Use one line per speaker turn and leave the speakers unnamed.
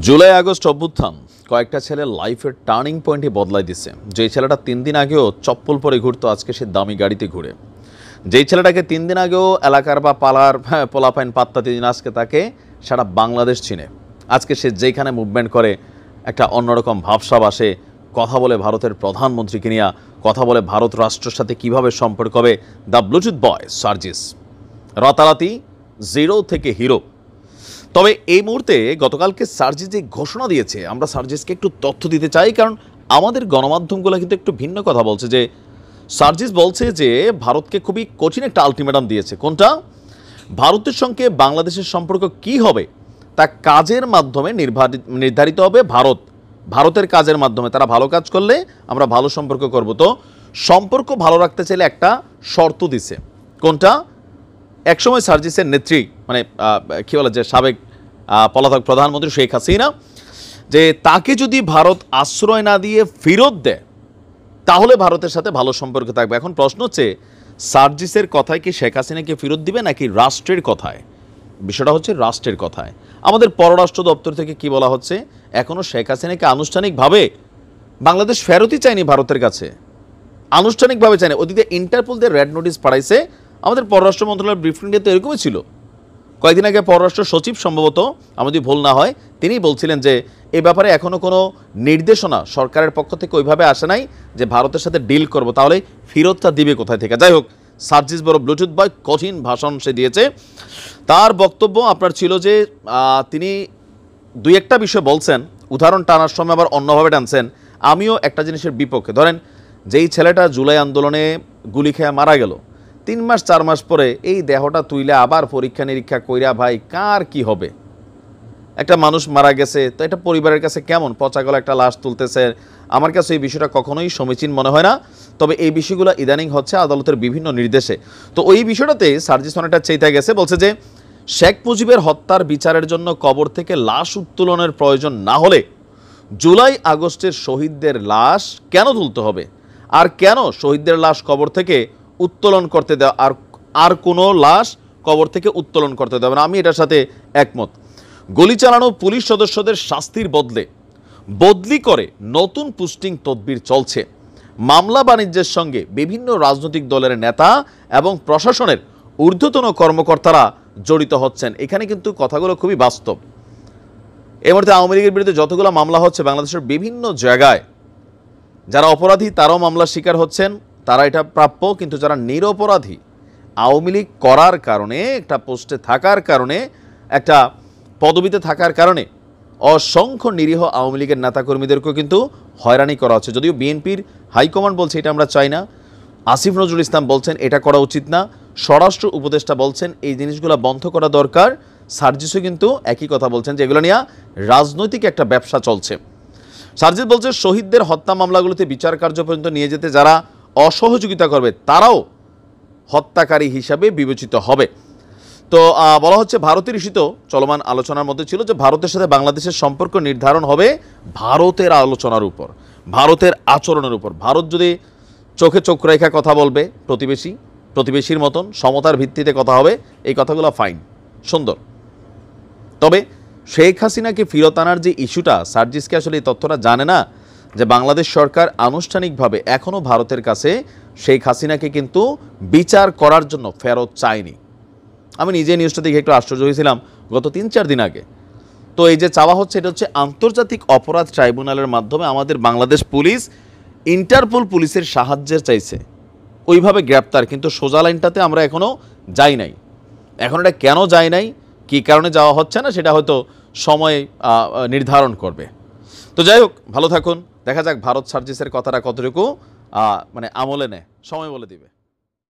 July August অভ্যুত্থান কয়েকটা ছেলের লাইফের টার্নিং পয়েন্টই বদলাই দিছে। যেই ছেলেটা 3 দিন আগেও চপ্পল পরে ঘুরতো, আজকে সে দামি গাড়িতে ঘুরে। যেই ছেলেটাকে 3 দিন আগেও এলাকার বা পালার পোলাপাইন পাত্তা দিন, আজকে তাকে সারা বাংলাদেশ চিনে। আজকে সে যেখানে মুভমেন্ট করে একটা অন্যরকম ভাবসাব আসে, কথা বলে ভারতের প্রধানমন্ত্রীকে নিয়ে, কথা বলে ভারত রাষ্ট্রের সাথে কীভাবে সম্পর্ক হবে। দ্য ব্লুটুথ বয় সার্জিস রাতারাতি জিরো থেকে হিরো। তবে এই মুহূর্তে গতকালকে সার্জিস যে ঘোষণা দিয়েছে, আমরা সার্জিসকে একটু তথ্য দিতে চাই, কারণ আমাদের গণমাধ্যমগুলো কিন্তু একটু ভিন্ন কথা বলছে। যে সার্জিস বলছে যে ভারতকে খুবই কঠিন একটা আলটিমেটাম দিয়েছে। কোনটা? ভারতের সঙ্গে বাংলাদেশের সম্পর্ক কি হবে তা কাজের মাধ্যমে নির্ধারিত হবে। ভারতের কাজের মাধ্যমে তারা ভালো কাজ করলে আমরা ভালো সম্পর্ক করব। তো সম্পর্ক ভালো রাখতে চাইলে একটা শর্ত দিছে। কোনটা? একসময় সার্জিসের নেত্রী, মানে কী বলে, যে সাবেক পলাতক প্রধানমন্ত্রী শেখ হাসিনা, যে তাকে যদি ভারত আশ্রয় না দিয়ে ফেরত দেয় তাহলে ভারতের সাথে ভালো সম্পর্ক থাকবে। এখন প্রশ্ন হচ্ছে, সার্জিসের কথায় কি শেখ হাসিনাকে ফেরত দিবে নাকি রাষ্ট্রের কথায়? বিষয়টা হচ্ছে রাষ্ট্রের কথায়। আমাদের পররাষ্ট্র দপ্তর থেকে কি বলা হচ্ছে, এখনও শেখ হাসিনাকে আনুষ্ঠানিকভাবে বাংলাদেশ ফেরতই চায়নি ভারতের কাছে, আনুষ্ঠানিকভাবে চায়নি। ওদিকে ইন্টারপোল দিয়ে রেড নোটিশ পাঠাইছে। আমাদের পররাষ্ট্র মন্ত্রণালয়ের ব্রিফিংয়ে তো এরকমই ছিল। কয়েকদিন আগে পররাষ্ট্র সচিব, সম্ভবত আমার যদি ভুল না হয়, তিনিই বলছিলেন যে এ ব্যাপারে এখনও কোনো নির্দেশনা সরকারের পক্ষ থেকে ওইভাবে আসে নাই যে ভারতের সাথে ডিল করব, তাহলে ফেরতটা দিবে কোথায় থেকে। যাই হোক, সার্জিস বড় ব্লুটুথ বয়, কঠিন ভাষণ সে দিয়েছে। তার বক্তব্য আপনার ছিল যে তিনি দুই একটা বিষয় বলছেন, উদাহরণ টানার সময় আবার অন্যভাবে টানছেন। আমিও একটা জিনিসের বিপক্ষে। ধরেন, যেই ছেলেটা জুলাই আন্দোলনে গুলি খেয়ে মারা গেল, 3 মাস 4 মাস পরে এই দেহটা তুইলে আবার পরীক্ষা নিরীক্ষা কইরা, ভাই কার কি হবে? একটা মানুষ মারা গেছে, তো এটা পরিবারের কাছে কেমন? পচা গলা একটা লাশ তুলতেছে। আমার কাছে এই বিষয়টা কখনোই সমীচীন মনে হয় না। তবে এই বিষয়গুলো ইদানিং হচ্ছে আদালতের বিভিন্ন নির্দেশে। তো ওই বিষয়টাতে সার্জিস অনেকটা চেইতে গেছে। বলছে যে শেখ মুজিবের হত্যার বিচারের জন্য কবর থেকে লাশ উত্তোলনের প্রয়োজন না হলে জুলাই আগস্টের শহীদদের লাশ কেন তুলতে হবে? আর কেন শহীদদের লাশ কবর থেকে উত্তোলন করতে দেওয়া, আর কোনো লাশ কবর থেকে উত্তোলন করতে দেবে না? আমি এটার সাথে একমত। গুলি চালানো পুলিশ সদস্যদের শাস্তির বদলি করে নতুন পোস্টিং তদবির চলছে। মামলা বাণিজ্যের সঙ্গে বিভিন্ন রাজনৈতিক দলের নেতা এবং প্রশাসনের ঊর্ধ্বতন কর্মকর্তারা জড়িত হচ্ছেন। এখানে কিন্তু কথাগুলো খুবই বাস্তব। এই মুহূর্তে আওয়ামী লীগের বিরুদ্ধে যতগুলো মামলা হচ্ছে বাংলাদেশের বিভিন্ন জায়গায়, যারা অপরাধী তারাও মামলার শিকার হচ্ছেন, তারা এটা প্রাপ্য। কিন্তু যারা নিরপরাধী, আওয়ামী লীগ করার কারণে, একটা পোস্টে থাকার কারণে, একটা পদবিতে থাকার কারণে অসংখ্য নিরীহ আওয়ামী লীগের নেতাকর্মীদেরকেও কিন্তু হয়রানি করা হচ্ছে। যদিও বিএনপির হাইকমান্ড বলছে এটা আমরা চাই না, আসিফ নজরুল ইসলাম বলছেন এটা করা উচিত না, স্বরাষ্ট্র উপদেষ্টা বলছেন এই জিনিসগুলো বন্ধ করা দরকার, সার্জিসও কিন্তু একই কথা বলছেন যে এগুলো নিয়ে রাজনৈতিক একটা ব্যবসা চলছে। সার্জিস বলছে শহীদদের হত্যা মামলাগুলোতে বিচার কার্য পর্যন্ত নিয়ে যেতে যারা অসহযোগিতা করবে তারাও হত্যাকারী হিসাবে বিবেচিত হবে। তো বলা হচ্ছে, ভারতের ইস্যুতে চলমান আলোচনার মধ্যে ছিল যে ভারতের সাথে বাংলাদেশের সম্পর্ক নির্ধারণ হবে ভারতের আলোচনার উপর, ভারতের আচরণের উপর। ভারত যদি চোখে চোখ রেখা কথা বলবে, প্রতিবেশীর মতন সমতার ভিত্তিতে কথা হবে, এই কথাগুলো ফাইন, সুন্দর। তবে শেখ হাসিনাকে ফেরত আনার যে ইস্যুটা, সার্জিসকে আসলে এই তথ্যটা জানে না যে বাংলাদেশ সরকার আনুষ্ঠানিকভাবে এখনও ভারতের কাছে শেখ হাসিনাকে কিন্তু বিচার করার জন্য ফেরত চায়নি। আমি নিজে নিউজটা দেখে একটু আশ্চর্য হয়েছিলাম গত 3-4 দিন আগে। তো এই যে চাওয়া হচ্ছে, এটা হচ্ছে আন্তর্জাতিক অপরাধ ট্রাইব্যুনালের মাধ্যমে আমাদের বাংলাদেশ পুলিশ ইন্টারপোল পুলিশের সাহায্যের চাইছে ওইভাবে গ্রেপ্তার, কিন্তু সোজা লাইনটাতে আমরা এখনও যাই নাই। এখন এটা কেন যায় নাই, কী কারণে যাওয়া হচ্ছে না, সেটা হয়তো সময় নির্ধারণ করবে। তো যাই হোক, ভালো থাকুন। দেখা যাক ভারত সার্জিসের কথাটা কতটুকু মানে আমলে নেয়, সময় বলে দিবে।